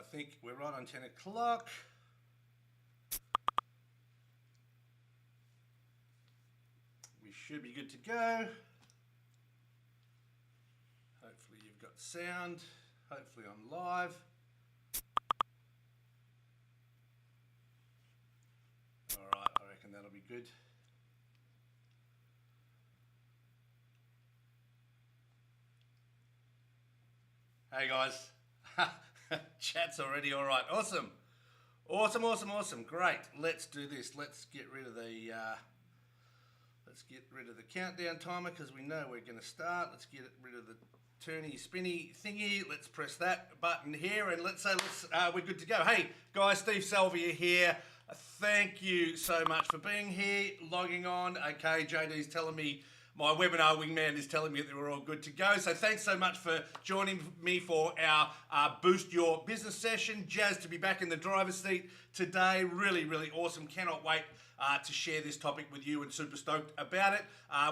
I think we're right on 10 o'clock. We should be good to go. Hopefully you've got sound. Hopefully I'm live. All right, I reckon that'll be good. Hey guys, chat's already all right. Awesome, great. Let's do this. Let's get rid of the countdown timer because we know we're going to start. Let's get rid of the turny spinny thingy. Let's press that button here and let's say we're good to go. Hey guys, Steve Salvia here. Thank you so much for being here, logging on. Okay, JD's telling me. My webinar wingman is telling me that we're all good to go. So thanks so much for joining me for our Boost Your Business session. Jazzed to be back in the driver's seat today. Really, really awesome. Cannot wait to share this topic with you and super stoked about it.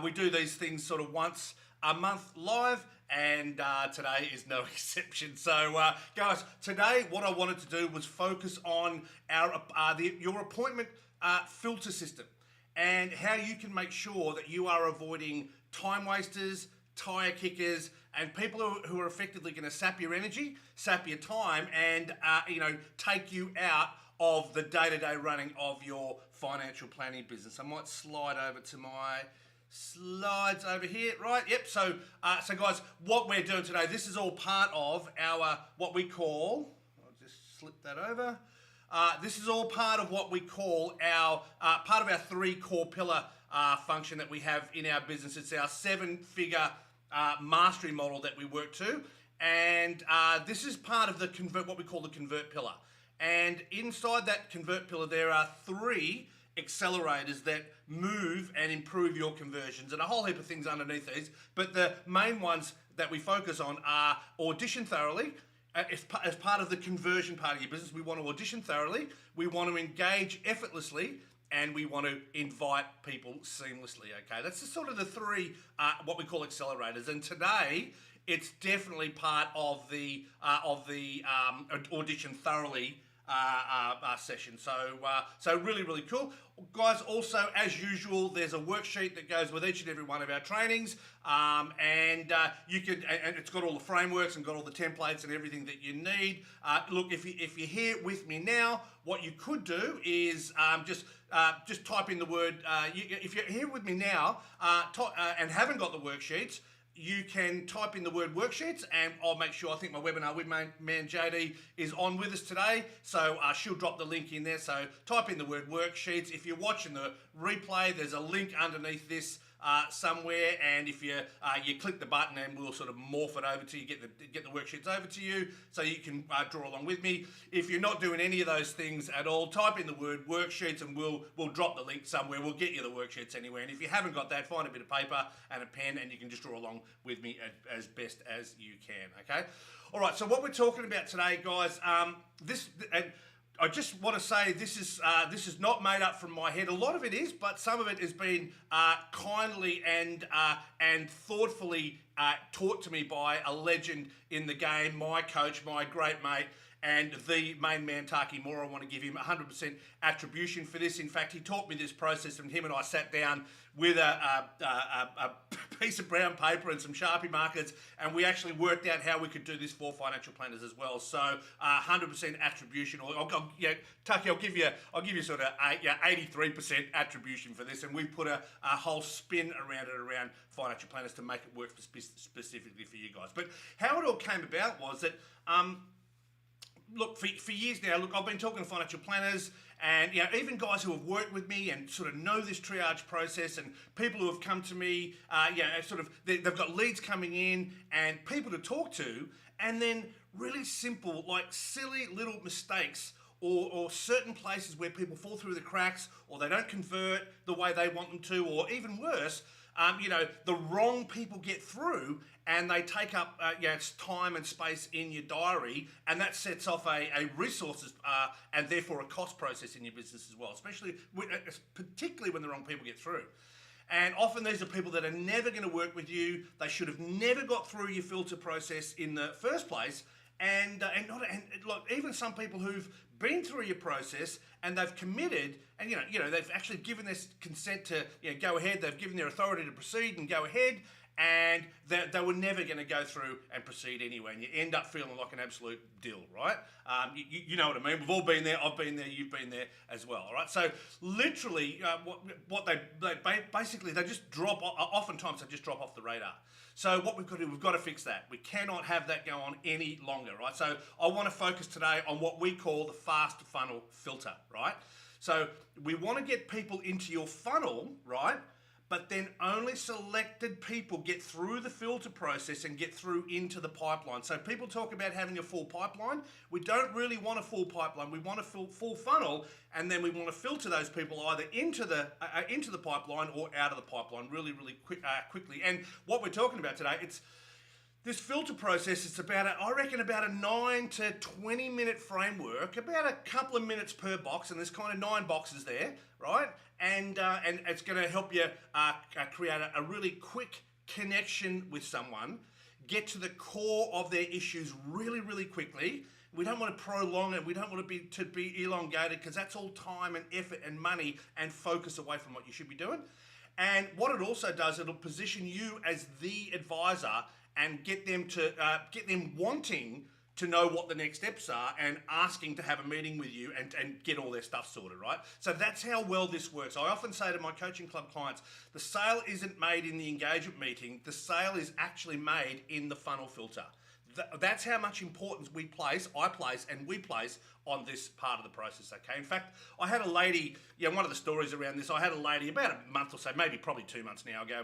We do these things sort of once a month live and today is no exception. So guys, today what I wanted to do was focus on your appointment filter system, and how you can make sure that you are avoiding time wasters, tire kickers, and people who are effectively going to sap your energy, sap your time, and take you out of the day-to-day running of your financial planning business. I might slide over to my slides over here, right? Yep. So guys, what we're doing today, this is all part of our what we call. I'll just slip that over. This is all part of what we call our part of our 3 core pillar function that we have in our business. It's our 7-figure mastery model that we work to, and this is part of the what we call the convert pillar. And inside that convert pillar, there are 3 accelerators that move and improve your conversions, and a whole heap of things underneath these. But the main ones that we focus on are audition thoroughly. As part of the conversion part of your business, we want to audition thoroughly, we want to engage effortlessly, and we want to invite people seamlessly. Okay, that's sort of the 3 what we call accelerators. And today, it's definitely part of the audition thoroughly session. So really, really cool. Guys, also, as usual, there's a worksheet that goes with each and every one of our trainings, and it's got all the frameworks and got all the templates and everything that you need. Look, if you're here with me now, what you could do is just type in the word. If you're here with me now and haven't got the worksheets, you can type in the word worksheets, and I'll make sure. I think my webinar with man JD is on with us today, so she'll drop the link in there. So type in the word worksheets. If you're watching the replay, there's a link underneath this somewhere, and if you click the button, and we'll sort of morph it over to you, get the worksheets over to you, so you can draw along with me. If you're not doing any of those things at all, type in the word worksheets, and we'll drop the link somewhere. We'll get you the worksheets anywhere. And if you haven't got that, find a bit of paper and a pen, and you can just draw along with me as best as you can. Okay. All right. So what we're talking about today, guys, I just want to say this is not made up from my head. A lot of it is, but some of it has been kindly and thoughtfully taught to me by a legend in the game, my coach, my great mate, and the main man, Taki Moore. I want to give him 100% attribution for this. In fact, he taught me this process, and him and I sat down with a piece of brown paper and some Sharpie markers, and we actually worked out how we could do this for financial planners as well. So 100% attribution. Taki, I'll give you sort of 83% attribution for this, and we put a whole spin around financial planners to make it work specifically for you guys. But how it all came about was that look, for years now, look, I've been talking to financial planners, and even guys who have worked with me and sort of know this triage process, and people who have come to me, they've got leads coming in and people to talk to, and then really simple, like silly little mistakes or certain places where people fall through the cracks, or they don't convert the way they want them to, or even worse, the wrong people get through and they take up it's time and space in your diary, and that sets off a resources and therefore a cost process in your business as well, particularly when the wrong people get through. And often these are people that are never going to work with you. They should have never got through your filter process in the first place, and look, even some people who've been through your process and they've committed, and they've actually given this consent to go ahead. They've given their authority to proceed and go ahead, and they were never going to go through and proceed anyway. And you end up feeling like an absolute dill, right? You know what I mean. We've all been there. I've been there. You've been there as well. All right. So literally, what they basically they just drop. Oftentimes they just drop off the radar. So what we've got to do, we've got to fix that. We cannot have that go on any longer, right? So I want to focus today on what we call the fast funnel filter, right? So we want to get people into your funnel, right? But then only selected people get through the filter process and get through into the pipeline. So people talk about having a full pipeline. We don't really want a full pipeline. We want a full funnel, and then we want to filter those people either into the pipeline or out of the pipeline really quickly. And what we're talking about today, it's this filter process. It's about I reckon about a 9 to 20 minute framework, about a couple of minutes per box, and there's kind of 9 boxes there, right? And it's going to help you create a really quick connection with someone, get to the core of their issues really quickly. We don't want to prolong it. We don't want to be elongated, because that's all time and effort and money and focus away from what you should be doing. And what it also does, it'll position you as the advisor and get them wanting to know what the next steps are and asking to have a meeting with you and get all their stuff sorted, right? So that's how well this works. I often say to my coaching club clients, the sale isn't made in the engagement meeting. The sale is actually made in the funnel filter. That's how much importance we place on this part of the process, okay? In fact, I had a lady, one of the stories around this, I had a lady about a month or so, probably 2 months now ago,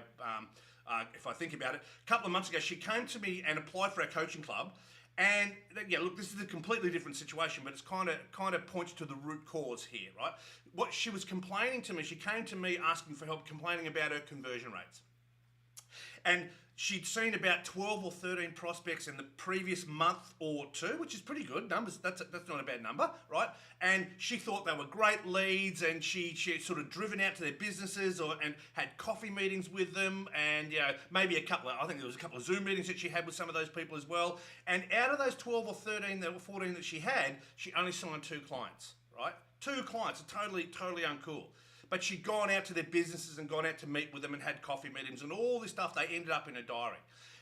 if I think about it, a couple of months ago, she came to me and applied for our coaching club. And look, this is a completely different situation, but it's kind of points to the root cause here, right? What she was complaining to me, she came to me asking for help, complaining about her conversion rates. And she'd seen about 12 or 13 prospects in the previous month or two, which is pretty good numbers. That's not a bad number, right? And she thought they were great leads, and she had sort of driven out to their businesses and had coffee meetings with them, and maybe I think there was a couple of Zoom meetings that she had with some of those people as well. And out of those 12 or 13 or 14 that she had, she only signed 2 clients, right? 2 clients are totally uncool. But she'd gone out to their businesses and gone out to meet with them and had coffee meetings and all this stuff. They ended up in a diary.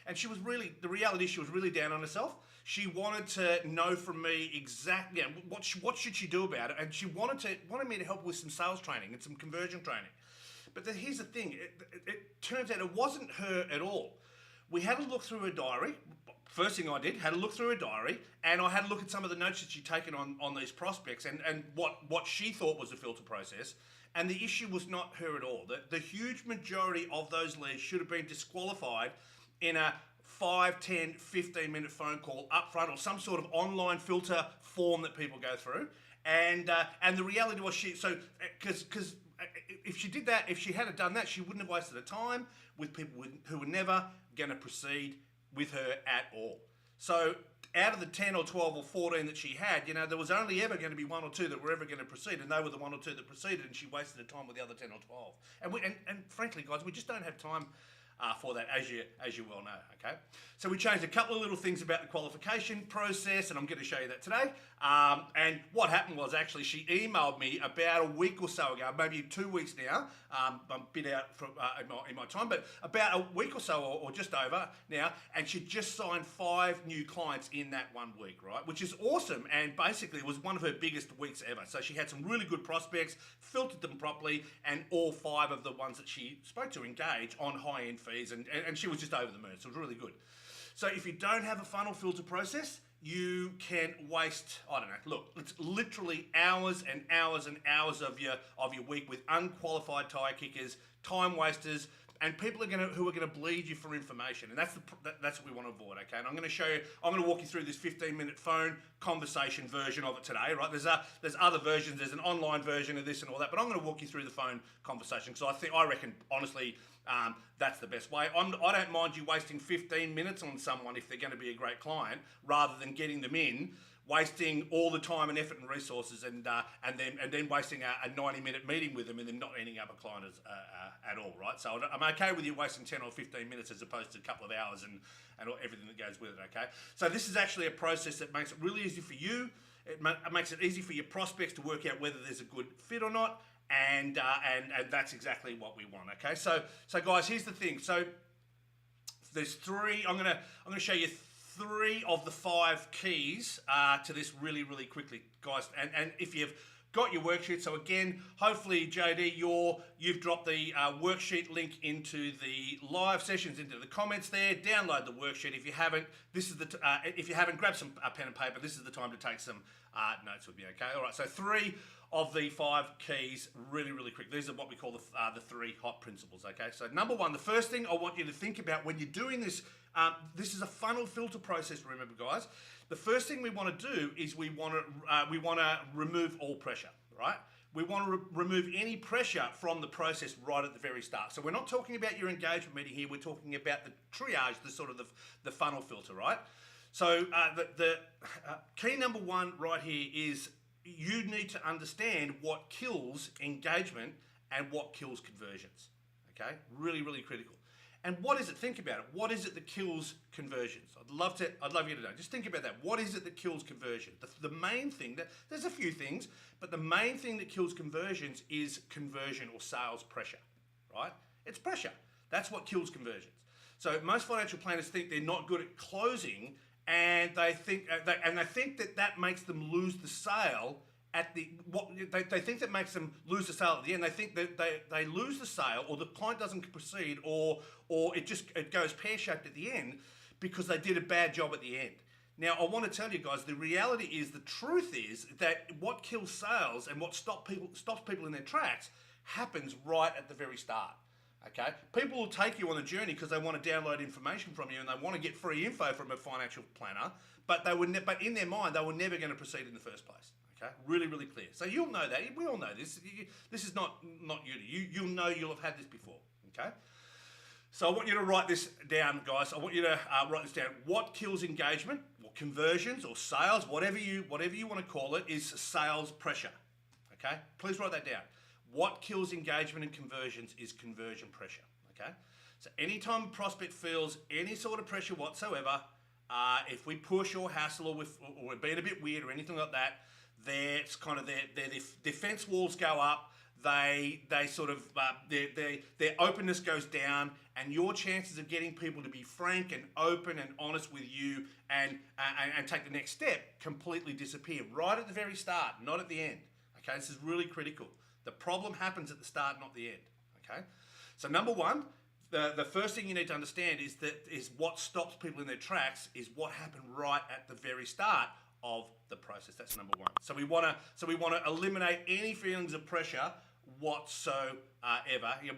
And the reality, she was really down on herself. She wanted to know from me exactly what should she do about it. And she wanted me to help with some sales training and some conversion training. But here's the thing. It turns out it wasn't her at all. We had a look through her diary. First thing I did, had a look through her diary, and I had a look at some of the notes that she'd taken on these prospects and what she thought was the filter process. And the issue was not her at all. The huge majority of those leads should have been disqualified in a 5, 10, 15-minute phone call up front, or some sort of online filter form that people go through. And the reality was because if she did that, if she had done that, she wouldn't have wasted her time with people who were never going to proceed with her at all. So out of the 10 or 12 or 14 that she had, there was only ever going to be 1 or 2 that were ever going to proceed, and they were the 1 or 2 that proceeded, and she wasted her time with the other 10 or 12. And frankly, guys, we just don't have time for that, as you well know, okay? So we changed a couple of little things about the qualification process, and I'm going to show you that today. And what happened was, actually, she emailed me about a week or so ago, maybe 2 weeks now. I'm a bit out in my time, but about a week or so, or just over now, and she just signed 5 new clients in that 1 week, right? Which is awesome, and basically it was one of her biggest weeks ever. So she had some really good prospects, filtered them properly, and all 5 of the ones that she spoke to engaged on high-end fees, and she was just over the moon. So it was really good. So if you don't have a funnel filter process, you can waste, look, it's literally hours and hours and hours of your week with unqualified tire kickers, time wasters, and people who are gonna bleed you for information, and that's what we want to avoid, okay? And I'm going to walk you through this 15-minute phone conversation version of it today, right? There's other versions, there's an online version of this and all that, but I'm going to walk you through the phone conversation, because I reckon, honestly, that's the best way. I don't mind you wasting 15 minutes on someone if they're going to be a great client, rather than getting them in wasting all the time and effort and resources, and then wasting a 90-minute meeting with them, and then not ending up a client at all, right? So I'm okay with you wasting 10 or 15 minutes as opposed to a couple of hours and everything that goes with it, okay? So this is actually a process that makes it really easy for you. It makes it easy for your prospects to work out whether there's a good fit or not, and that's exactly what we want, okay? So guys, here's the thing. So there's three. I'm gonna show you 3 of the 5 keys to this really quickly, guys. And if you've got your worksheet, so again, hopefully JD, you've dropped the worksheet link into the live sessions, into the comments there. Download the worksheet. If you haven't, grab some pen and paper. This is the time to take some notes with me. Okay, all right. So 3 of the 5 keys, really quick. These are what we call the 3 hot principles. Okay. So number 1, the first thing I want you to think about when you're doing this. This is a funnel filter process. Remember, guys. The first thing we want to do is we want to remove all pressure, right? We want to remove any pressure from the process right at the very start. So we're not talking about your engagement meeting here. We're talking about the triage, the sort of the funnel filter, right? So the key number 1 right here is you need to understand what kills engagement and what kills conversions. Okay, really critical. And what is it? Think about it. What is it that kills conversions? I'd love you to know. Just think about that. What is it that kills conversion? The main thing, there's a few things, but the main thing that kills conversions is conversion or sales pressure, right? It's pressure. That's what kills conversions. So most financial planners think they're not good at closing, and they think that makes them lose the sale they think that makes them lose the sale at the end. They think that they lose the sale, or the client doesn't proceed, or it goes pear-shaped at the end because they did a bad job at the end. Now, I want to tell you guys, the reality is, the truth is that what kills sales and what stops people in their tracks happens right at the very start. Okay, people will take you on a journey because they want to download information from you and they want to get free info from a financial planner, but in their mind they were never going to proceed in the first place. Okay, really clear. So you'll know that. We all know this. This is not new to you. You'll know, you'll have had this before. Okay. So I want you to write this down, guys. I want you to write this down. What kills engagement, or conversions, or sales, whatever you want to call it, is sales pressure. Okay. Please write that down. What kills engagement and conversions is conversion pressure. Okay. So anytime a prospect feels any sort of pressure whatsoever, if we push or hassle or we're being a bit weird or anything like that, their defense walls go up. Their openness goes down, and your chances of getting people to be frank and open and honest with you and take the next step completely disappear right at the very start, not at the end. Okay, this is really critical. The problem happens at the start, not the end. Okay, so number 1, the first thing you need to understand is what stops people in their tracks is what happened right at the very start of the process. That's number 1. So we want to eliminate any feelings of pressure whatsoever.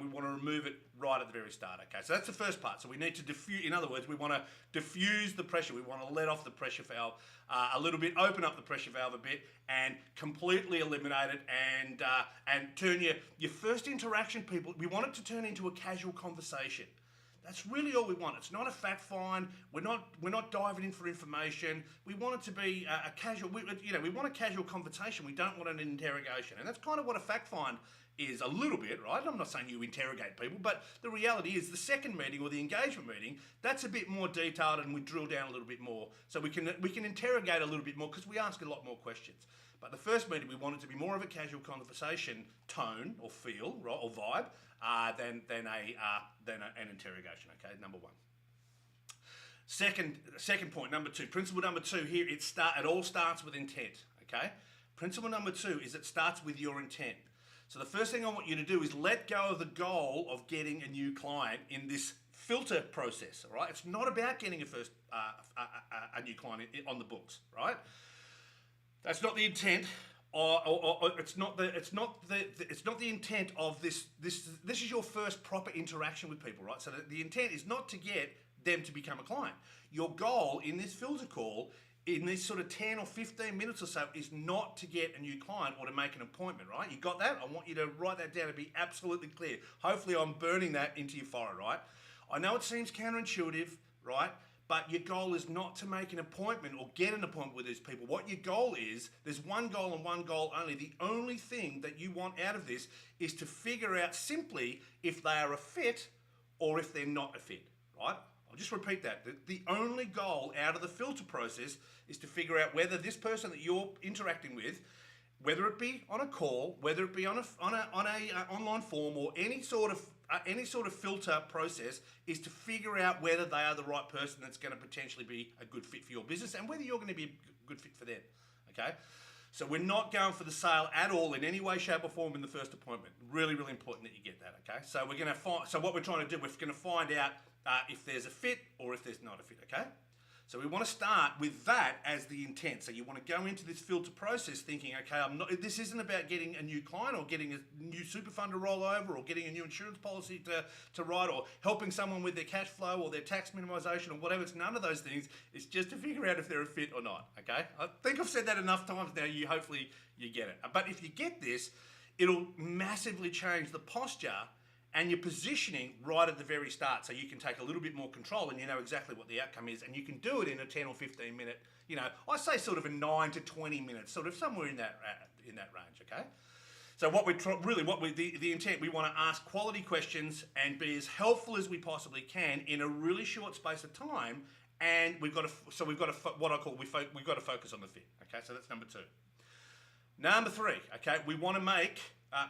We want to remove it right at the very start. Okay, so that's the first part. So we need to diffuse. In other words, we want to diffuse the pressure. We want to let off the pressure valve a little bit, open up the pressure valve a bit, and completely eliminate it. And turn your first interaction, people. We want it to turn into a casual conversation. That's really all we want. It's not a fact find. We're not diving in for information. We want it to be a casual. We want a casual conversation. We don't want an interrogation, and that's kind of what a fact find is a little bit, right? I'm not saying you interrogate people, but the reality is the second meeting or the engagement meeting, that's a bit more detailed, and we drill down a little bit more, so we can interrogate a little bit more because we ask a lot more questions. But the first meeting, we want it to be more of a casual conversation tone or feel, right, or vibe, than an interrogation. Okay, number 1. Second point, number 2. Principle number 2 here. It all starts with intent. Okay. Principle number 2 is it starts with your intent. So the first thing I want you to do is let go of the goal of getting a new client in this filter process. All right. It's not about getting a new client on the books. Right. That's not the intent. Or it's not the intent of this. This is your first proper interaction with people, right? So the intent is not to get them to become a client. Your goal in this filter call, in this sort of 10 or 15 minutes or so, is not to get a new client or to make an appointment, right? You got that? I want you to write that down and be absolutely clear. Hopefully I'm burning that into your forehead, right? I know it seems counterintuitive, right? but your goal is not to make an appointment or get an appointment with these people. What your goal is, there's one goal and one goal only. The only thing that you want out of this is to figure out simply if they are a fit or if they're not a fit, right? I'll just repeat that. The only goal out of the filter process is to figure out whether this person that you're interacting with, whether it be on a call, whether it be on a online form or any sort of filter process, is to figure out whether they are the right person that's going to potentially be a good fit for your business and whether you're going to be a good fit for them. Okay, so we're not going for the sale at all in any way, shape, or form in the first appointment. Really, really important that you get that. Okay, so we're going to find. So what we're trying to do, we're going to find out if there's a fit or if there's not a fit. Okay. So we want to start with that as the intent. So you want to go into this filter process thinking, okay, this isn't about getting a new client or getting a new super fund to roll over or getting a new insurance policy to write or helping someone with their cash flow or their tax minimization or whatever. It's none of those things. It's just to figure out if they're a fit or not, okay? I think I've said that enough times now. Hopefully you get it. But if you get this, it'll massively change the posture and your positioning right at the very start, so you can take a little bit more control and you know exactly what the outcome is, and you can do it in a 10 or 15 minute, I say sort of a 9 to 20 minutes, sort of somewhere in that range, okay? So the intent, we want to ask quality questions and be as helpful as we possibly can in a really short space of time, and we've got to focus on the fit, okay? So that's number 2. Number 3, okay, we want to make.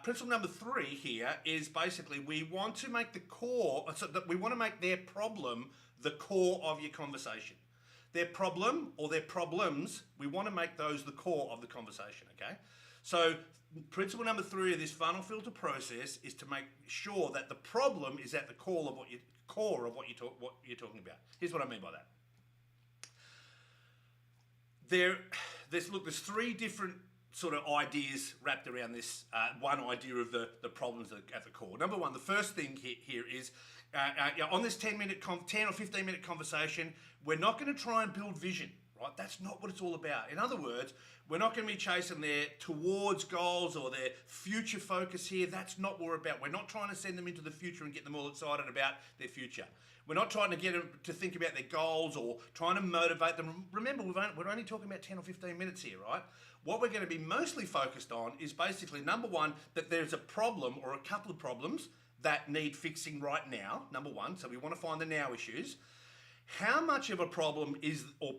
Principle number 3 here is basically we want to make the core, so that we want to make their problem the core of your conversation. Their problem or their problems, we want to make those the core of the conversation, okay? So principle number 3 of this funnel filter process is to make sure that the problem is at the core of what you're talking about. Here's what I mean by that. There's 3 different sort of ideas wrapped around this one idea of the problems at the core. Number 1, the first thing here is on this 10 or 15 minute conversation, we're not going to try and build vision, right? That's not what it's all about. In other words, we're not going to be chasing their towards goals or their future focus here. That's not what we're about. We're not trying to send them into the future and get them all excited about their future. We're not trying to get them to think about their goals or trying to motivate them. Remember, we're only talking about 10 or 15 minutes here, right? What we're going to be mostly focused on is basically, number 1, that there's a problem or a couple of problems that need fixing right now, number 1. So we want to find the now issues. How much of a problem is or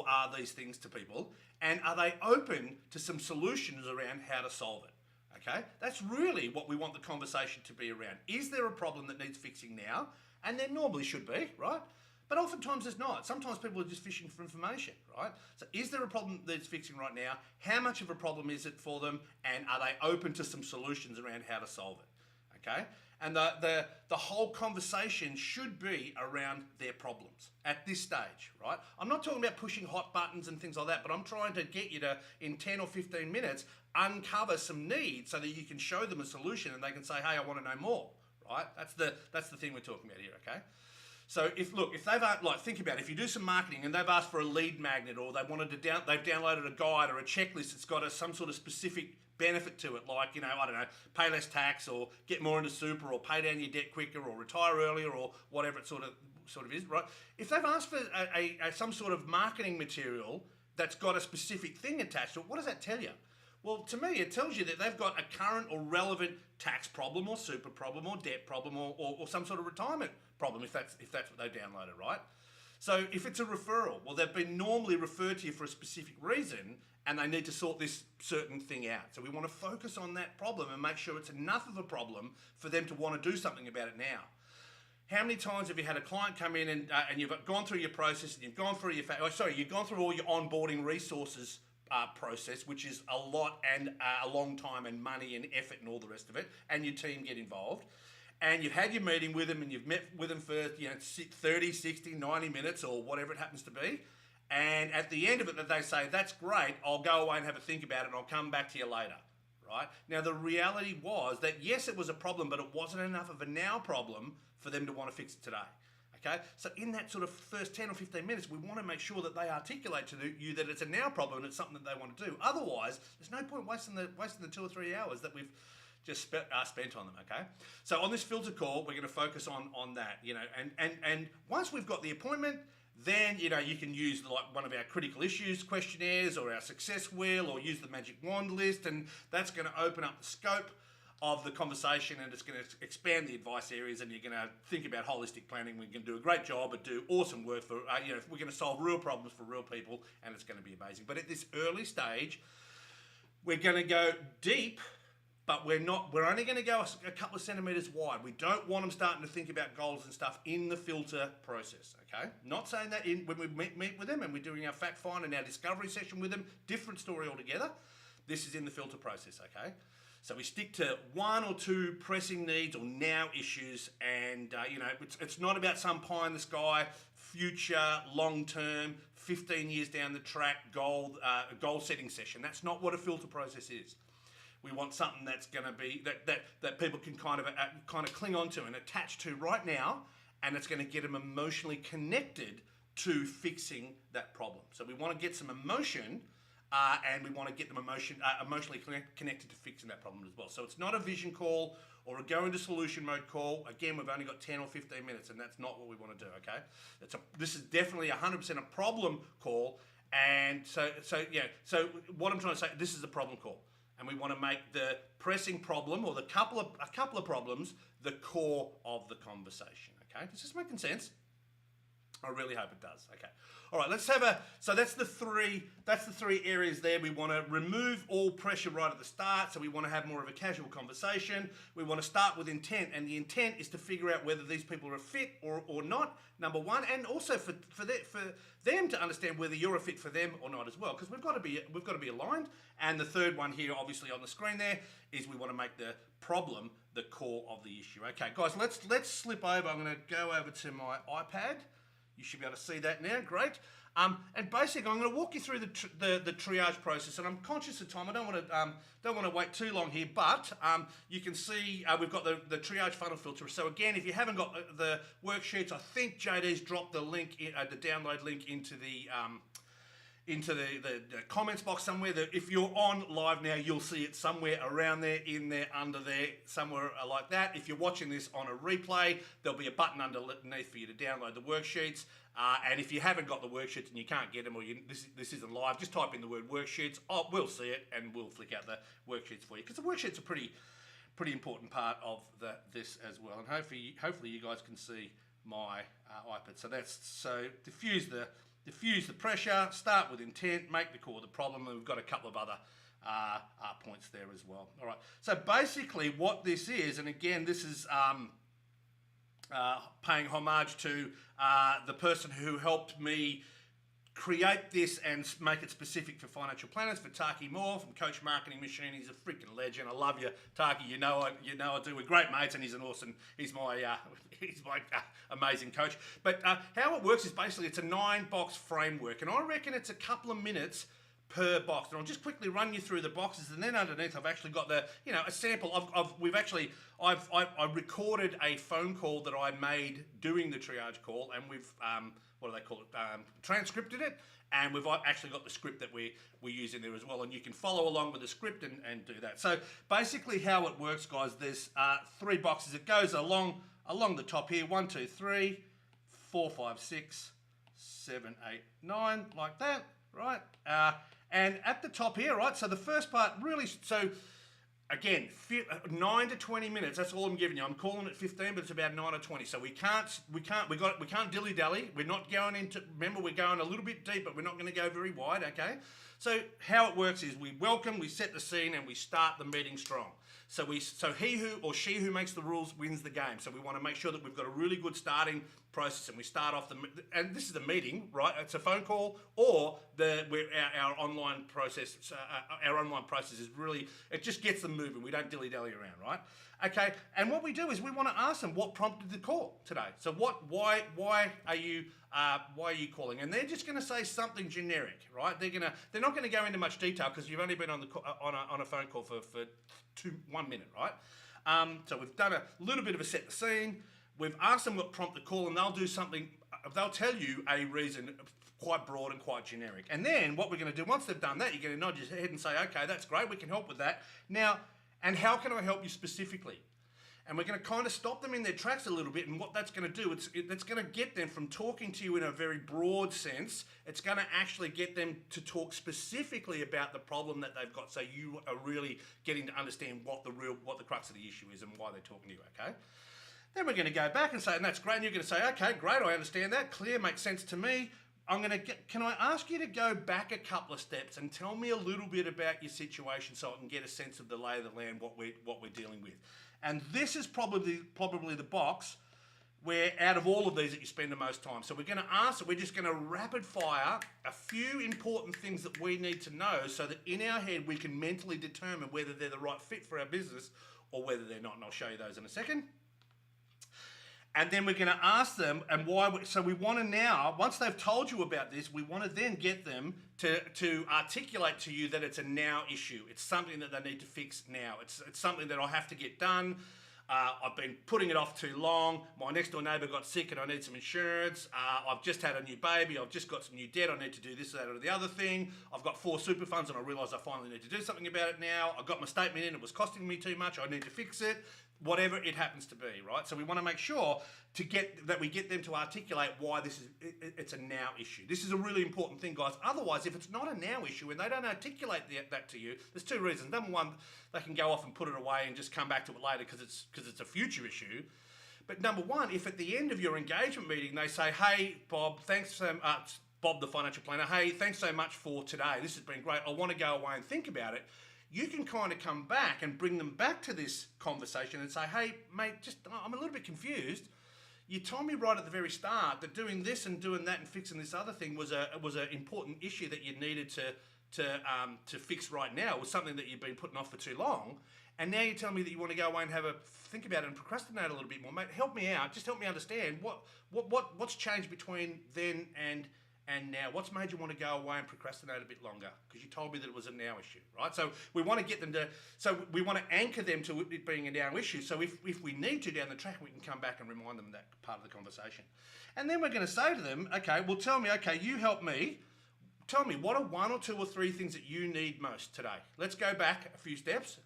are these things to people? And are they open to some solutions around how to solve it? Okay, that's really what we want the conversation to be around. Is there a problem that needs fixing now? And there normally should be, right? But oftentimes there's not. Sometimes people are just fishing for information, right? So is there a problem that's fixing right now? How much of a problem is it for them? And are they open to some solutions around how to solve it? Okay? And the whole conversation should be around their problems at this stage, right? I'm not talking about pushing hot buttons and things like that, but I'm trying to get you to, in 10 or 15 minutes, uncover some needs so that you can show them a solution and they can say, hey, I want to know more, right? That's the thing we're talking about here, okay? So if they've think about it, if you do some marketing and they've asked for a lead magnet or they've downloaded a guide or a checklist that's got some sort of specific benefit to it, like, I don't know, pay less tax or get more into super or pay down your debt quicker or retire earlier or whatever it sort of is, right? If they've asked for some sort of marketing material that's got a specific thing attached to it, what does that tell you? Well, to me, it tells you that they've got a current or relevant tax problem or super problem or debt problem or some sort of retirement problem if that's what they've downloaded, right? So if it's a referral, well, they've been normally referred to you for a specific reason and they need to sort this certain thing out. So we want to focus on that problem and make sure it's enough of a problem for them to want to do something about it now. How many times have you had a client come in and you've gone through your process and you've gone through you've gone through all your onboarding resources process, which is a lot and a long time and money and effort and all the rest of it, and your team get involved. And you've had your meeting with them and you've met with them for 30, 60, 90 minutes or whatever it happens to be. And at the end of it, they say, that's great, I'll go away and have a think about it and I'll come back to you later, right? Now, the reality was that, yes, it was a problem, but it wasn't enough of a now problem for them to want to fix it today. Okay, so in that sort of first 10 or 15 minutes, we want to make sure that they articulate to you that it's a now problem and it's something that they want to do. Otherwise, there's no point wasting the 2 or 3 hours that we've spent on them, okay? So on this filter call, we're going to focus on that, you know, and once we've got the appointment, then, you know, you can use like one of our critical issues questionnaires or our success wheel, or use the magic wand list, and that's going to open up the scope of the conversation, and it's going to expand the advice areas, and you're going to think about holistic planning. We can do a great job and do awesome work for, you know, we're going to solve real problems for real people, and it's going to be amazing. But at this early stage, we're going to go deep, but we're only going to go a couple of centimeters wide. We don't want them starting to think about goals and stuff in the filter process, okay? Not saying that when we meet with them and we're doing our fact find and our discovery session with them, different story altogether. This is in the filter process, okay? So we stick to one or two pressing needs or now issues, and you know, it's not about some pie in the sky, future, long term, 15 years down the track goal setting session. That's not what a filter process is. We want something that's going to be that people can kind of cling on to and attach to right now, and it's going to get them emotionally connected to fixing that problem. So we want to get some emotion. And we want to get them emotionally connected to fixing that problem as well. So it's not a vision call or a go into solution mode call. Again, we've only got 10 or 15 minutes, and that's not what we want to do, okay? This is definitely 100% a problem call. And so what I'm trying to say, this is a problem call. And we want to make the pressing problem, or a couple of problems, the core of the conversation, okay? Is this making sense? I really hope it does. Okay. All right, let's have so that's the three areas there. We want to remove all pressure right at the start. So we want to have more of a casual conversation. We want to start with intent, and the intent is to figure out whether these people are a fit or not, number one, and also for them to understand whether you're a fit for them or not as well, because we've got to be aligned. And the third one here, obviously on the screen there, is we want to make the problem the core of the issue. Okay, guys, let's slip over. I'm going to go over to my iPad. You should be able to see that now. Great. And basically, I'm going to walk you through the triage process. And I'm conscious of time. I don't want to wait too long here. But you can see we've got the triage funnel filter. So again, if you haven't got the worksheets, I think JD's dropped the link, the download link into the comments box somewhere. That if you're on live now, you'll see it somewhere around there, in there, under there, somewhere like that. If you're watching this on a replay, there'll be a button underneath for you to download the worksheets. And if you haven't got the worksheets and you can't get them, or this isn't live, just type in the word worksheets. We'll see it, and we'll flick out the worksheets for you, because the worksheets are pretty important part of this as well. And hopefully you guys can see my iPad. So diffuse the pressure, start with intent, make the core the problem, and we've got a couple of other points there as well. All right, so basically what this is, and again, this is paying homage to the person who helped me create this and make it specific for financial planners, for Taki Moore from Coach Marketing Machine. He's a freaking legend. I love you, Taki. You know I do. We're great mates, and he's my amazing coach. But how it works is basically it's a 9-box framework, and I reckon it's a couple of minutes per box. And I'll just quickly run you through the boxes, and then underneath I've actually got a sample of I recorded a phone call that I made doing the triage call, and we've transcripted it, and we've actually got the script that we use in there as well, and you can follow along with the script and do that. So basically how it works, guys, there's 3 boxes. It goes along the top here, 1, 2, 3, 4, 5, 6, 7, 8, 9, like that, right? And at the top here, right, so the first part really, so again, 9 to 20 minutes, that's all I'm giving you. I'm calling it 15, but it's about 9 or 20. So we can't dilly-dally. We're not going into, remember, we're going a little bit deep, but we're not going to go very wide, okay? So how it works is we welcome, we set the scene, and we start the meeting strong. So he who or she who makes the rules wins the game. So we want to make sure that we've got a really good starting process, and we start off and this is a meeting, right? It's a phone call, or our online process. Our online process is really, it just gets them moving. We don't dilly-dally around, right? Okay. And what we do is we want to ask them what prompted the call today. So why are you calling? And they're just going to say something generic, right? They're not going to go into much detail because you've only been on a phone call for 1 minute, right? So we've done a little bit of a set the scene. We've asked them what prompted the call, and they'll do something. They'll tell you a reason, quite broad and quite generic. And then what we're going to do once they've done that, you're going to nod your head and say, okay, that's great. We can help with that. Now, And how can I help you specifically? And we're going to kind of stop them in their tracks a little bit. And what that's going to do, it's going to get them from talking to you in a very broad sense. It's going to actually get them to talk specifically about the problem that they've got. So you are really getting to understand what the crux of the issue is and why they're talking to you, okay? Then we're going to go back and say, and that's great. And you're going to say, okay, great, I understand that. Clear, makes sense to me. Can I ask you to go back a couple of steps and tell me a little bit about your situation so I can get a sense of the lay of the land, what we're dealing with. And this is probably the box where out of all of these that you spend the most time. So we're going to answer, we're just going to rapid fire a few important things that we need to know so that in our head we can mentally determine whether they're the right fit for our business or whether they're not. And I'll show you those in a second. And then we're going to ask them and why. So we want to now, once they've told you about this, we want to then get them to articulate to you that it's a now issue. It's something that they need to fix now. It's something that I have to get done. I've been putting it off too long. My next door neighbour got sick and I need some insurance. I've just had a new baby. I've just got some new debt. I need to do this, that, or the other thing. I've got 4 super funds and I realise I finally need to do something about it now. I got my statement in. It was costing me too much. I need to fix it. Whatever it happens to be, right? So we want to make sure we get them to articulate why it's a now issue. This is a really important thing, guys. Otherwise, if it's not a now issue and they don't articulate that to you, there's 2 reasons. Number one, they can go off and put it away and just come back to it later because it's a future issue. But number one, if at the end of your engagement meeting they say, "Hey, Bob, thanks so much, Bob, the financial planner. Hey, thanks so much for today. This has been great. I want to go away and think about it." You can kind of come back and bring them back to this conversation and say, "Hey, mate, I'm a little bit confused. You told me right at the very start that doing this and doing that and fixing this other thing was an important issue that you needed to fix right now. It was something that you've been putting off for too long. And now you tell me that you want to go away and have a think about it and procrastinate a little bit more, mate. Help me out. Just help me understand what's changed between then and now. What's made you want to go away and procrastinate a bit longer? Because you told me that it was a now issue, right? So we want to get them we want to anchor them to it being a now issue. So if we need to down the track, we can come back and remind them of that part of the conversation. And then we're going to say to them, okay, well, tell me, okay, you help me. Tell me, what are 1 or 2 or 3 things that you need most today? Let's go back a few steps.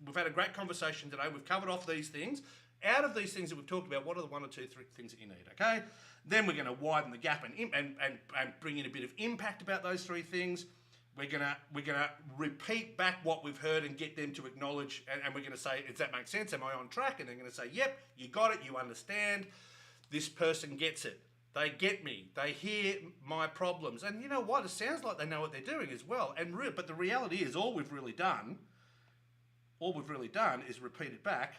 We've had a great conversation today. We've covered off these things. Out of these things that we've talked about, what are the 1 or 2, 3 things that you need, okay? Then we're going to widen the gap and bring in a bit of impact about those 3 things. We're gonna repeat back what we've heard and get them to acknowledge, and we're going to say, does that make sense? Am I on track? And they're going to say, yep, you got it, you understand. This person gets it. They get me. They hear my problems. And you know what? It sounds like they know what they're doing as well. But the reality is all we've really done is repeated back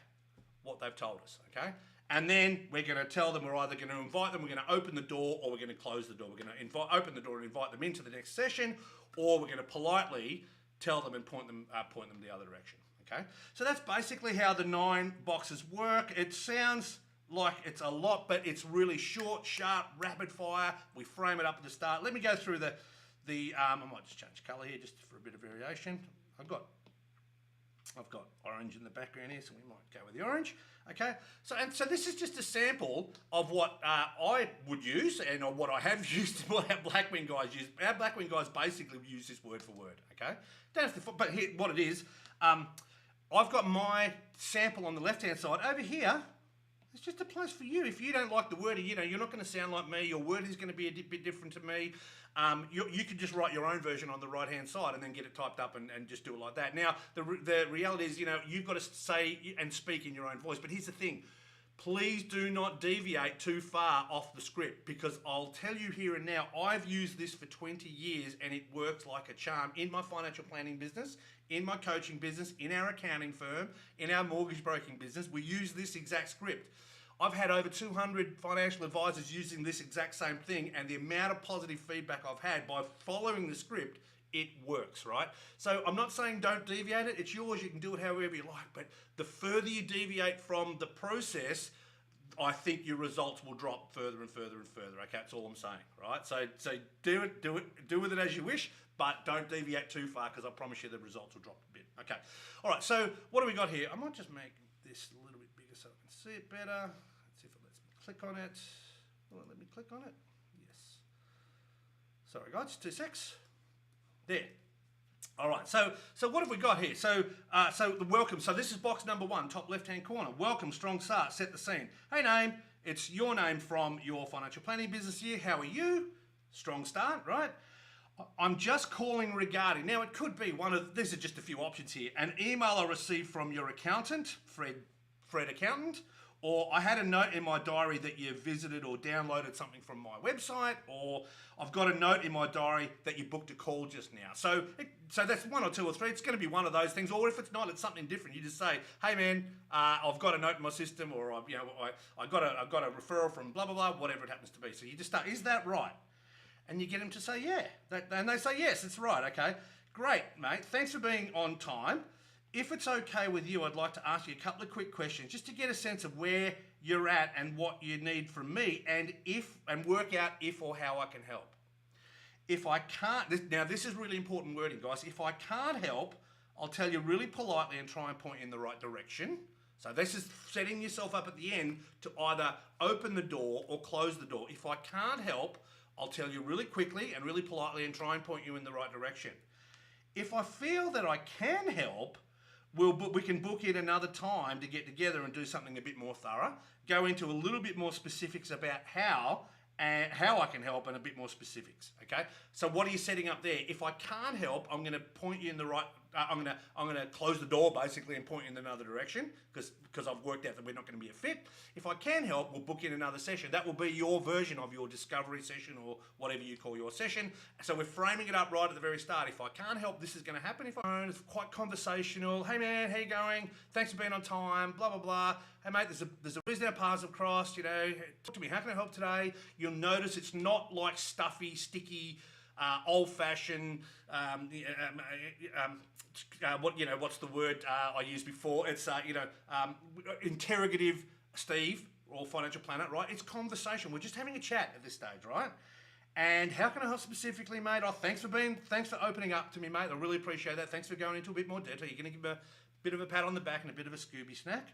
what they've told us, okay? And then we're going to tell them we're either going to invite them, we're going to open the door, or we're going to close the door. We're going to open the door and invite them into the next session, or we're going to politely tell them and point them the other direction, okay? So that's basically how the 9 boxes work. It sounds like it's a lot, but it's really short, sharp, rapid fire. We frame it up at the start. Let me go through I might just change colour here just for a bit of variation. I've got orange in the background here, so we might go with the orange. Okay, so this is just a sample of what I would use and what I have used, what our Blackwing guys use. Our Blackwing guys basically use this word for word. Okay, don't have to, but here, what it is, I've got my sample on the left-hand side over here. It's just a place for you. If you don't like the word, you're not going to sound like me. Your word is going to be a bit different to me. You could just write your own version on the right-hand side and then get it typed up and just do it like that. Now, the reality is, you've got to say and speak in your own voice. But here's the thing. Please do not deviate too far off the script, because I'll tell you here and now, I've used this for 20 years and it works like a charm in my financial planning business, in my coaching business, in our accounting firm, in our mortgage broking business. We use this exact script. I've had over 200 financial advisors using this exact same thing, and the amount of positive feedback I've had by following the script, it works, right? So I'm not saying don't deviate it. It's yours. You can do it however you like. But the further you deviate from the process, I think your results will drop further and further and further. Okay, that's all I'm saying, right? So do with it as you wish, but don't deviate too far, because I promise you the results will drop a bit. Okay, all right. So what do we got here? I might just make this a little bit bigger so I can see it better. Let's see if it lets me click on it. Will it let me click on it? Yes. Sorry, guys. 2 secs. There. All right, so what have we got here? So the welcome. So this is box number 1, top left-hand corner. Welcome, strong start, set the scene. Hey name, it's your name from your financial planning business here. How are you? Strong start, right? I'm just calling regarding. Now it could be these are just a few options here. An email I received from your accountant, Fred Accountant, or I had a note in my diary that you visited or downloaded something from my website, or I've got a note in my diary that you booked a call just now. So that's 1 or 2 or 3. It's going to be one of those things. Or if it's not, it's something different. You just say, "Hey man, I've got a note in my system," or I got a referral from blah blah blah, whatever it happens to be. So you just start, "Is that right?" And you get them to say, "Yeah," and they say, "Yes, it's right." Okay, great, mate. Thanks for being on time. If it's okay with you, I'd like to ask you a couple of quick questions just to get a sense of where you're at and what you need from me, and work out if or how I can help. If I can't, now this is really important wording, guys. If I can't help, I'll tell you really politely and try and point you in the right direction. So this is setting yourself up at the end to either open the door or close the door. If I can't help, I'll tell you really quickly and really politely and try and point you in the right direction. If I feel that I can help, we can book in another time to get together and do something a bit more thorough, go into a little bit more specifics about how I can help and a bit more specifics, okay? So what are you setting up there? If I can't help, I'm gonna point you in the right, I'm gonna close the door basically and point you in another direction because I've worked out that we're not gonna be a fit. If I can help, we'll book in another session. That will be your version of your discovery session or whatever you call your session. So we're framing it up right at the very start. If I can't help, this is gonna happen. If it's quite conversational. "Hey man, how you going? Thanks for being on time, blah, blah, blah. Hey mate, there's a reason our paths have crossed, talk to me, how can I help today?" You'll notice it's not like stuffy, sticky, old-fashioned, what's the word I used before? It's interrogative Steve or financial planner, right? It's conversation. We're just having a chat at this stage, right? And how can I help specifically, mate? Oh, thanks for opening up to me, mate. I really appreciate that. Thanks for going into a bit more detail. You're going to give a bit of a pat on the back and a bit of a Scooby snack.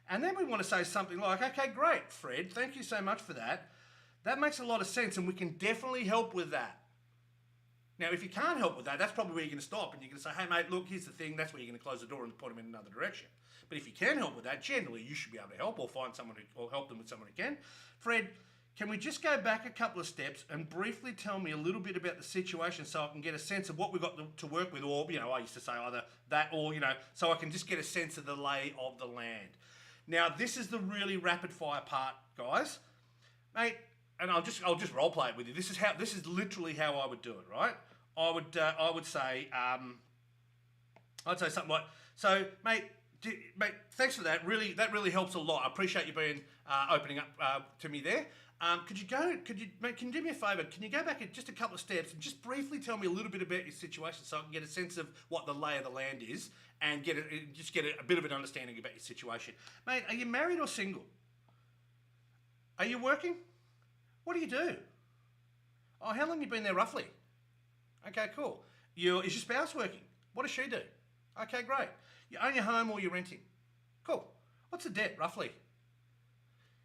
And then we want to say something like, "Okay, great, Fred. Thank you so much for that. That makes a lot of sense, and we can definitely help with that." Now, if you can't help with that, that's probably where you're going to stop, and you're going to say, "Hey, mate, look, here's the thing." That's where you're going to close the door and point them in another direction. But if you can help with that, generally you should be able to help or find someone or help them with someone who can. "Fred, can we just go back a couple of steps and briefly tell me a little bit about the situation so I can get a sense of what we've got to work with?" Or, I used to say either that or, so I can just get a sense of the lay of the land. Now, this is the really rapid fire part, guys. Mate, and I'll just role play it with you. This is literally how I would do it, right? I would say something like, "So, mate, thanks for that. That really helps a lot. I appreciate you opening up to me there. Can you do me a favour? Can you go back just a couple of steps and just briefly tell me a little bit about your situation so I can get a sense of what the lay of the land is and get a bit of an understanding about your situation. Mate, are you married or single? Are you working? What do you do? Oh, how long have you been there roughly? Okay, cool. Is your spouse working? What does she do? Okay, great. You own your home or you're renting? Cool. What's the debt roughly?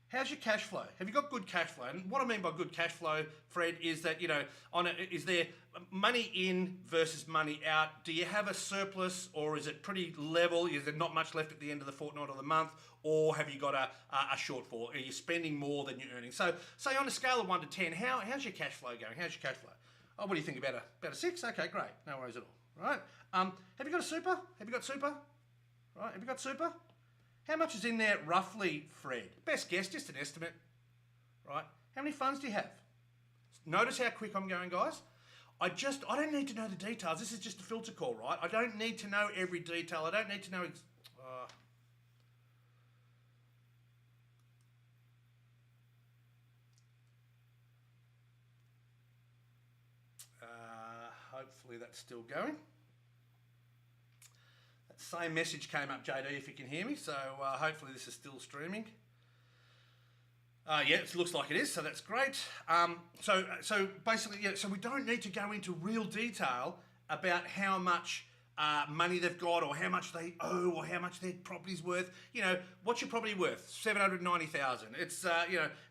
How's your cash flow? Have you got good cash flow? And what I mean by good cash flow, Fred, is that, is there money in versus money out? Do you have a surplus or is it pretty level? Is there not much left at the end of the fortnight or the month? Or have you got a shortfall? Are you spending more than you're earning? So say on a scale of 1 to 10, how's your cash flow going? How's your cash flow? Oh, what do you think, about a 6? Okay, great. No worries at all, right? Have you got a super? Have you got super? Right, have you got super? How much is in there roughly, Fred? Best guess, just an estimate, right? How many funds do you have? Notice how quick I'm going, guys. I don't need to know the details. This is just a filter call, right? I don't need to know every detail. I don't need to know... hopefully that's still going. Same message came up, JD, if you can hear me. So hopefully this is still streaming. Yeah, it looks like it is, so that's great. So basically, yeah, so we don't need to go into real detail about how much money they've got or how much they owe or how much their property's worth. What's your property worth? $790,000. It's,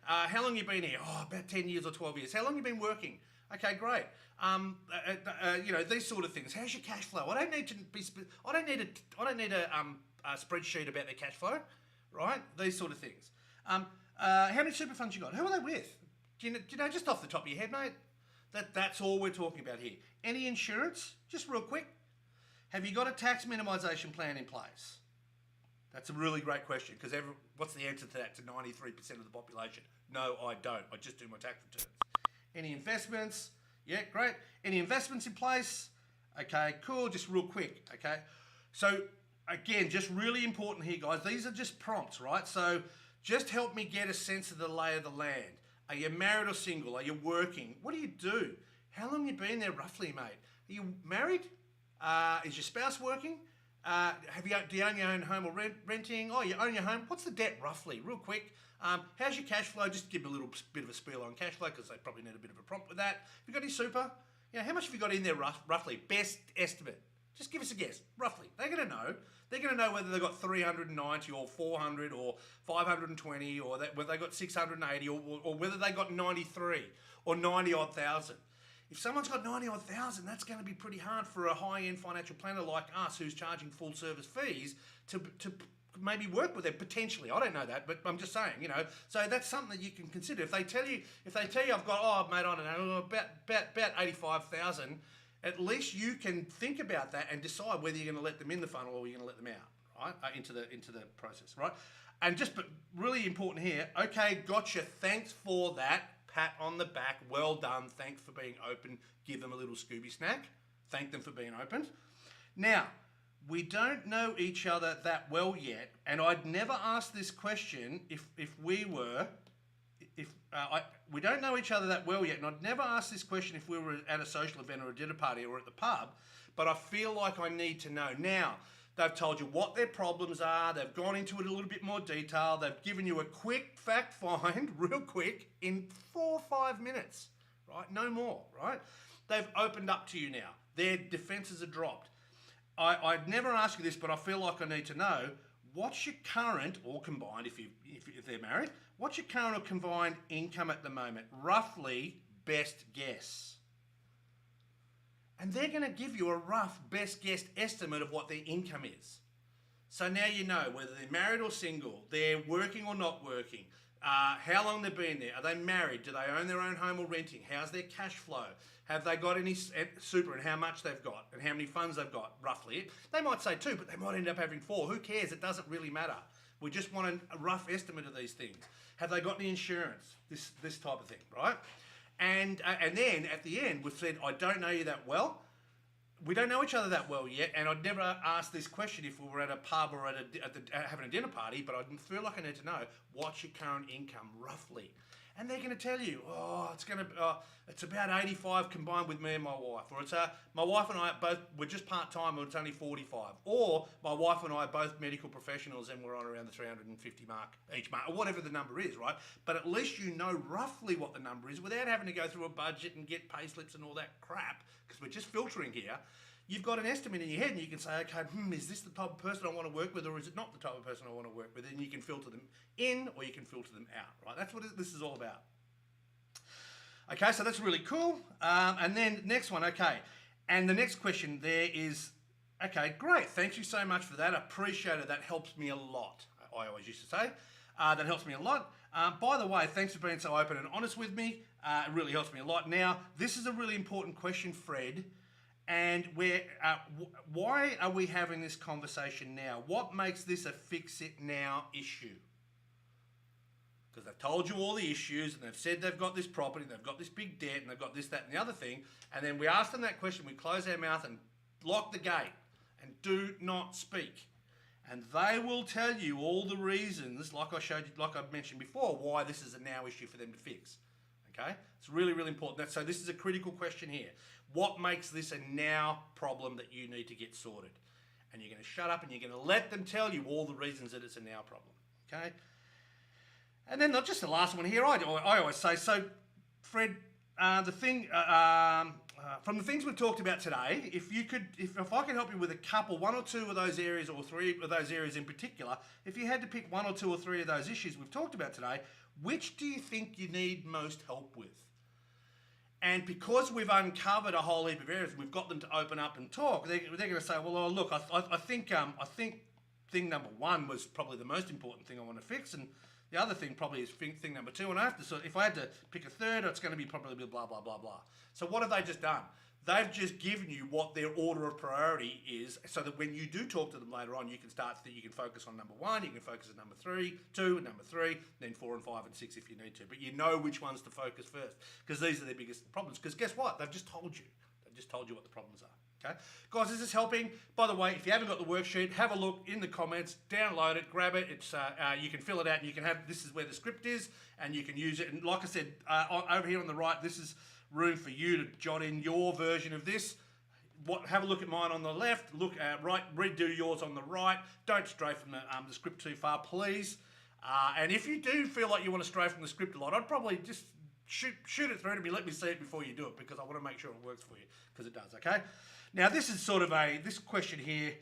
how long you been here? Oh, about 10 years or 12 years. How long you been working? Okay, great. You know, these sort of things. How's your cash flow? I don't need to be. I don't need a spreadsheet about their cash flow, right? These sort of things. How many super funds you got? Who are they with? Do you know just off the top of your head, mate? That's all we're talking about here. Any insurance? Just real quick. Have you got a tax minimisation plan in place? That's a really great question because what's the answer to that to 93% of the population? No, I don't. I just do my tax returns. Any investments? Yeah, great. Any investments in place? Okay, cool. Just real quick. Okay. So again, just really important here, guys. These are just prompts, right? So just help me get a sense of the lay of the land. Are you married or single? Are you working? What do you do? How long have you been there roughly, mate? Are you married? Is your spouse working? Do you own your own home or renting? Oh, you own your home. What's the debt roughly? Real quick. How's your cash flow? Just give a little bit of a spiel on cash flow because they probably need a bit of a prompt with that. Have you got any super? You know, how much have you got in there roughly? Best estimate. Just give us a guess, roughly. They're going to know. They're going to know whether they've got 390 or 400 or 520 or whether they got 680 or whether they got 93 or 90 odd thousand. If someone's got 90 odd thousand, that's going to be pretty hard for a high-end financial planner like us who's charging full service fees to maybe work with them potentially. I don't know that, but I'm just saying, you know. So that's something that you can consider. If they tell you I've got, oh mate, I don't know, about 85,000, at least you can think about that and decide whether you're going to let them in the funnel or you're going to let them out, right? Into the process, right? And just but really important here. Okay, gotcha. Thanks for that. Pat on the back, well done, thanks for being open, give them a little Scooby snack, thank them for being open. Now, we don't know each other that well yet, and I'd never ask this question we don't know each other that well yet, and I'd never ask this question if we were at a social event or a dinner party or at the pub, but I feel like I need to know. Now, they've told you what their problems are. They've gone into it a little bit more detail. They've given you a quick fact find, real quick, in 4 or 5 minutes, right? No more, right? They've opened up to you now. Their defenses are dropped. I'd never ask you this, but I feel like I need to know, what's your current, or combined if they're married, what's your current or combined income at the moment? Roughly, best guess. And they're going to give you a rough best guess estimate of what their income is. So now you know whether they're married or single, they're working or not working, how long they've been there, are they married, do they own their own home or renting, how's their cash flow, have they got any super and how much they've got and how many funds they've got, roughly. They might say 2, but they might end up having 4. Who cares? It doesn't really matter. We just want a rough estimate of these things. Have they got any insurance? This type of thing, right? And then at the end, we've said, I don't know you that well. We don't know each other that well yet, and I'd never ask this question if we were at a pub or having a dinner party, but I feel like I need to know, what's your current income roughly? And they're going to tell you, it's about 85 combined with me and my wife, or it's my wife and I we're just part-time and it's only 45, or my wife and I are both medical professionals and we're on around the 350 mark each month, or whatever the number is, right? But at least you know roughly what the number is without having to go through a budget and get pay slips and all that crap, because we're just filtering here. You've got an estimate in your head and you can say, okay, is this the type of person I want to work with, or is it not the type of person I want to work with? And you can filter them in or you can filter them out, right? That's what this is all about. Okay, so that's really cool. And then next one, okay. And the next question there is, okay, great. Thank you so much for that. I appreciate it. That helps me a lot. I always used to say, that helps me a lot. By the way, thanks for being so open and honest with me. It really helps me a lot. Now, this is a really important question, Fred. And why are we having this conversation now? What makes this a fix-it now issue? Because they've told you all the issues and they've said they've got this property, they've got this big debt, and they've got this, that, and the other thing. And then we ask them that question, we close our mouth and lock the gate and do not speak. And they will tell you all the reasons, like I showed you, like I mentioned before, why this is a now issue for them to fix. Okay? It's really, really important. So this is a critical question here. What makes this a now problem that you need to get sorted? And you're going to shut up and you're going to let them tell you all the reasons that it's a now problem. Okay? And then just the last one here, I always say, so Fred, from the things we've talked about today, if I can help you with one or two of those areas, or 3 of those areas in particular, if you had to pick 1 or 2 or 3 of those issues we've talked about today, which do you think you need most help with? And because we've uncovered a whole heap of areas, we've got them to open up and talk. They're going to say, well, look, I think thing number one was probably the most important thing I want to fix, and the other thing probably is thing number two. And I have to sort. If I had to pick a third, it's going to be probably blah blah blah blah. So what have they just done? They've just given you what their order of priority is, so that when you do talk to them later on, you can you can focus on number one, you can focus on number two, number three, then 4 and 5 and 6 if you need to. But you know which ones to focus first, because these are their biggest problems. Because guess what? They've just told you. They've just told you what the problems are. Okay, guys, is this helping? By the way, if you haven't got the worksheet, have a look in the comments, download it, grab it. It's you can fill it out, and you can have, this is where the script is, and you can use it. And like I said, over here on the right, this is room for you to jot in your version of this. Have a look at mine on the left. Look at redo yours on the right. Don't stray from the script too far, please. And if you do feel like you want to stray from the script a lot, I'd probably just shoot it through to me. Let me see it before you do it, because I want to make sure it works for you, because it does. Okay. Now this is sort of this question here.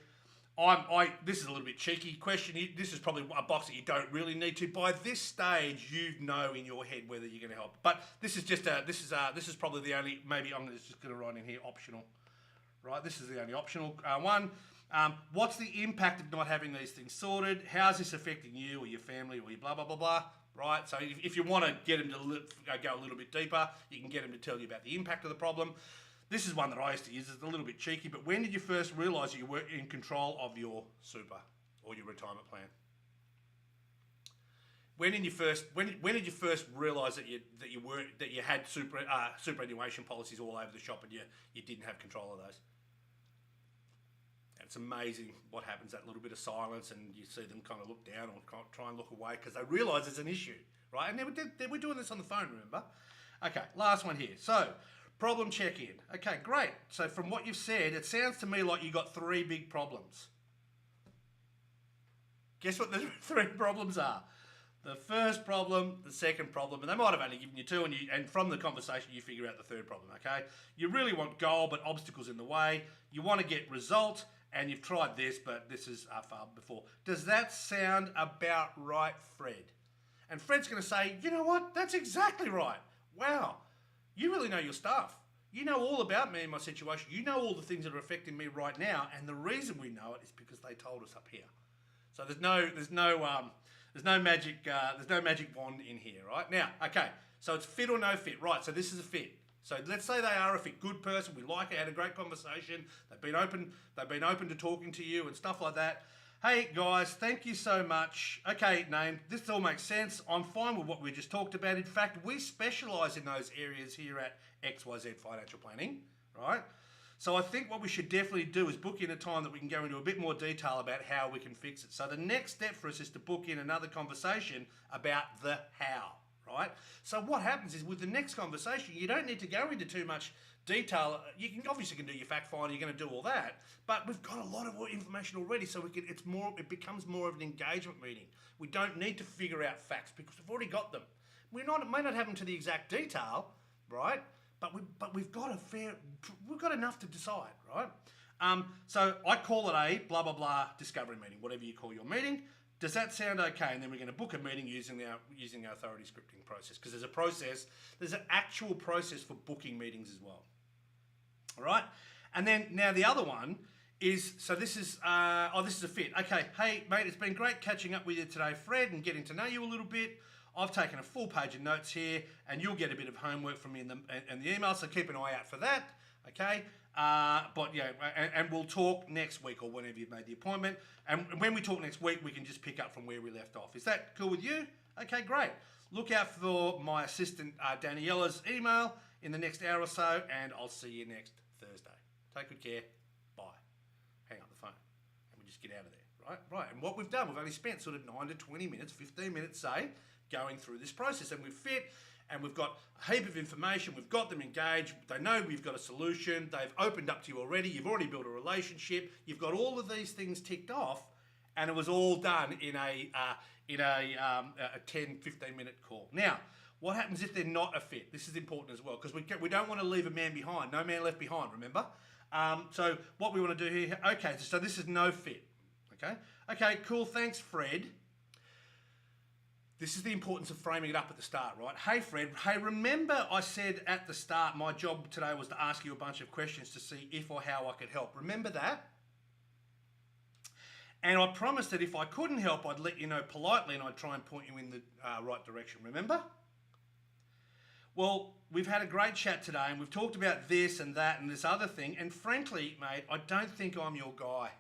This is a little bit cheeky question. This is probably a box that you don't really need to. By this stage, you know in your head whether you're going to help. But this is just this is probably the only, maybe I'm just going to write in here optional. Right, this is the only optional one. What's the impact of not having these things sorted? How's this affecting you or your family or your blah blah blah blah? Right. So if you want to get them to go a little bit deeper, you can get them to tell you about the impact of the problem. This is one that I used to use. It's a little bit cheeky, but when did you first realise that you were in control of your super or your retirement plan? When did you first realise that you had superannuation policies all over the shop and you didn't have control of those? And it's amazing what happens. That little bit of silence, and you see them kind of look down or try and look away because they realise it's an issue, right? And they were doing this on the phone, remember? Okay, last one here. So, problem check-in. Okay, great. So from what you've said, it sounds to me like you got 3 big problems. Guess what the 3 problems are? The first problem, the second problem, and they might have only given you 2, and from the conversation you figure out the third problem, okay? You really want goal, but obstacles in the way. You want to get result, and you've tried this, but this is far before. Does that sound about right, Fred? And Fred's going to say, you know what? That's exactly right. Wow. You really know your stuff. You know all about me and my situation. You know all the things that are affecting me right now, and the reason we know it is because they told us up here. So there's no magic wand in here, right? Now, okay. So it's fit or no fit, right? So this is a fit. So let's say they are a fit, good person. We like it. Had a great conversation. They've been open to talking to you and stuff like that. Hey guys, thank you so much. Okay, name, this all makes sense. I'm fine with what we just talked about. In fact, we specialise in those areas here at XYZ Financial Planning, right? So I think what we should definitely do is book in a time that we can go into a bit more detail about how we can fix it. So the next step for us is to book in another conversation about the how, right? So what happens is with the next conversation, you don't need to go into too much detail. You can obviously do your fact find, you're going to do all that, but we've got a lot of information already, so it becomes more of an engagement meeting. We don't need to figure out facts because we've already got them. May not have them to the exact detail, right? But we've got enough to decide, right? So I call it a blah blah blah discovery meeting, whatever you call your meeting. Does that sound okay? And then we're going to book a meeting using our authority scripting process, because there's an actual process for booking meetings as well. All right, and then now the other one is, so this is this is a fit. Okay, hey mate, it's been great catching up with you today, Fred, and getting to know you a little bit. I've taken a full page of notes here, and you'll get a bit of homework from me in the email, so keep an eye out for that, okay? But yeah, and we'll talk next week or whenever you've made the appointment. And when we talk next week, we can just pick up from where we left off. Is that cool with you? Okay, great. Look out for my assistant Daniella's email in the next hour or so, and I'll see you next Thursday. Take good care. Bye. Hang up the phone, and we just get out of there, right? Right. And what we've done, we've only spent sort of 9 to 20 minutes, 15 minutes, say, going through this process, and we've fit, and we've got a heap of information. We've got them engaged. They know we've got a solution. They've opened up to you already. You've already built a relationship. You've got all of these things ticked off, and it was all done in a 10, 15-minute call. Now, what happens if they're not a fit? This is important as well, because we don't want to leave a man behind. No man left behind, remember? So what we want to do here, okay, so this is no fit, okay? Okay, cool, thanks, Fred. This is the importance of framing it up at the start, right? Hey, Fred, hey, remember I said at the start my job today was to ask you a bunch of questions to see if or how I could help. Remember that? And I promised that if I couldn't help, I'd let you know politely and I'd try and point you in the right direction. Remember? Well, we've had a great chat today and we've talked about this and that and this other thing. And frankly, mate, I don't think I'm your guy.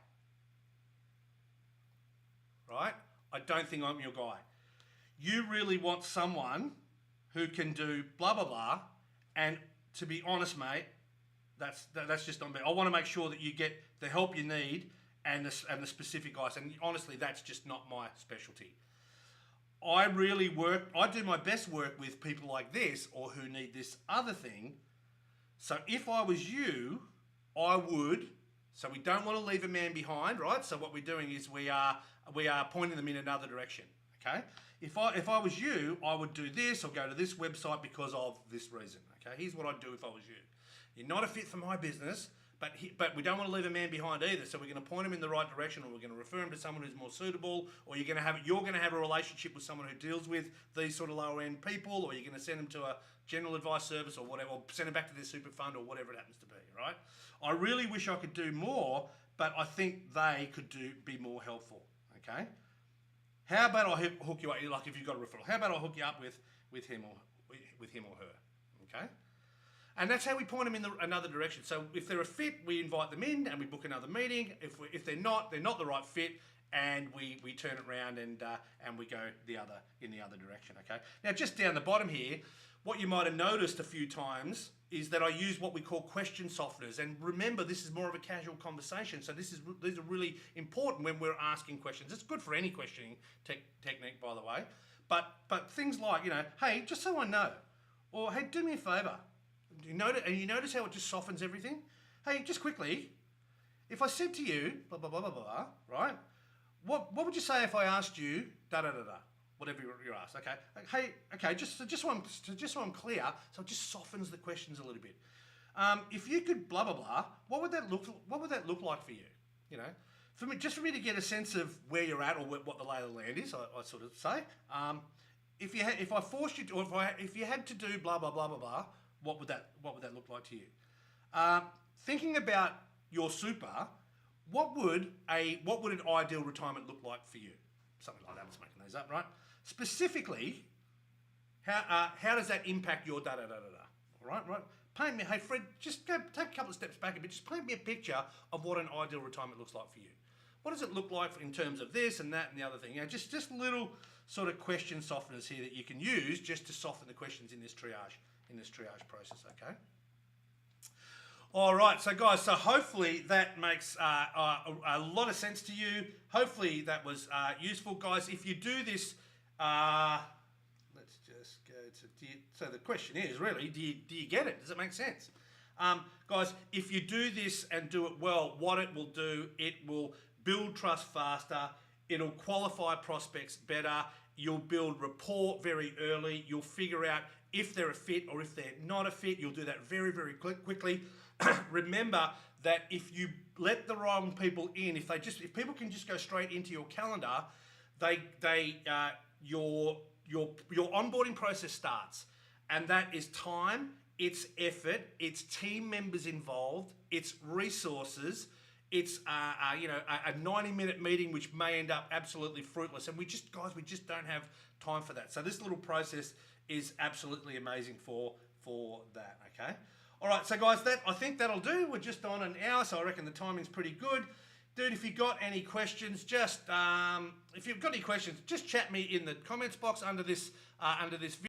Right? I don't think I'm your guy. You really want someone who can do blah, blah, blah. And to be honest, mate, that's just not me. I want to make sure that you get the help you need and the specific guys. And honestly, that's just not my specialty. I do my best work with people like this or who need this other thing. So if I was you, I would, so we don't want to leave a man behind, right? So what we're doing is we are pointing them in another direction, okay? If I was you, I would do this or go to this website because of this reason, okay? Here's what I'd do if I was you. You're not a fit for my business, but we don't want to leave a man behind either. So we're going to point him in the right direction, or we're going to refer him to someone who's more suitable, or you're going to have a relationship with someone who deals with these sort of lower end people, or you're going to send them to a general advice service or whatever, or send them back to their super fund or whatever it happens to be, right? I really wish I could do more, but I think they could be more helpful, okay? How about I hook you up, like if you've got a referral, how about I hook you up with him or her, okay? And that's how we point them in another direction. So if they're a fit, we invite them in and we book another meeting. If they're not the right fit, and we turn it around and we go in the other direction. Okay. Now just down the bottom here, what you might have noticed a few times is that I use what we call question softeners. And remember, this is more of a casual conversation. So these are really important when we're asking questions. It's good for any questioning technique, by the way. But things like, hey, just so I know, or hey, do me a favor. You notice how it just softens everything? Hey, just quickly, if I said to you, blah, blah, blah, blah, blah, right? What would you say if I asked you, da, da, da, da, whatever you're asked, okay? Hey, okay, just so I'm clear, so it just softens the questions a little bit. If you could blah, blah, blah, what would that look like for you? For me to get a sense of where you're at or what the lay of the land is, I sort of say. If I forced you to, or if you had to do blah, blah, blah, blah, blah, what would that look like to you? Thinking about your super, what would an ideal retirement look like for you? Something like that. I'm just making those up, right? Specifically, how does that impact your da da da da da? All right. Paint me, hey Fred, just go take a couple of steps back a bit. Just paint me a picture of what an ideal retirement looks like for you. What does it look like in terms of this and that and the other thing? Just little sort of question softeners here that you can use just to soften the questions in this triage process, okay? All right, so guys, hopefully that makes a lot of sense to you. Hopefully that was useful, guys. If you do this, let's just go to, so the question is really, do you get it? Does it make sense? Guys, if you do this and do it well, what it will do, it will build trust faster, it'll qualify prospects better, you'll build rapport very early, you'll figure out if they're a fit or if they're not a fit. You'll do that very, very quickly. Remember that if you let the wrong people in, if people can just go straight into your calendar, your onboarding process starts, and that is time, it's effort, it's team members involved, it's resources, it's a 90-minute meeting which may end up absolutely fruitless, and we just don't have time for that. So this little process is absolutely amazing for that, okay? All right, so guys, I think that'll do. We're just on an hour, so I reckon the timing's pretty good. Dude, if you've got any questions, just chat me in the comments box under this video.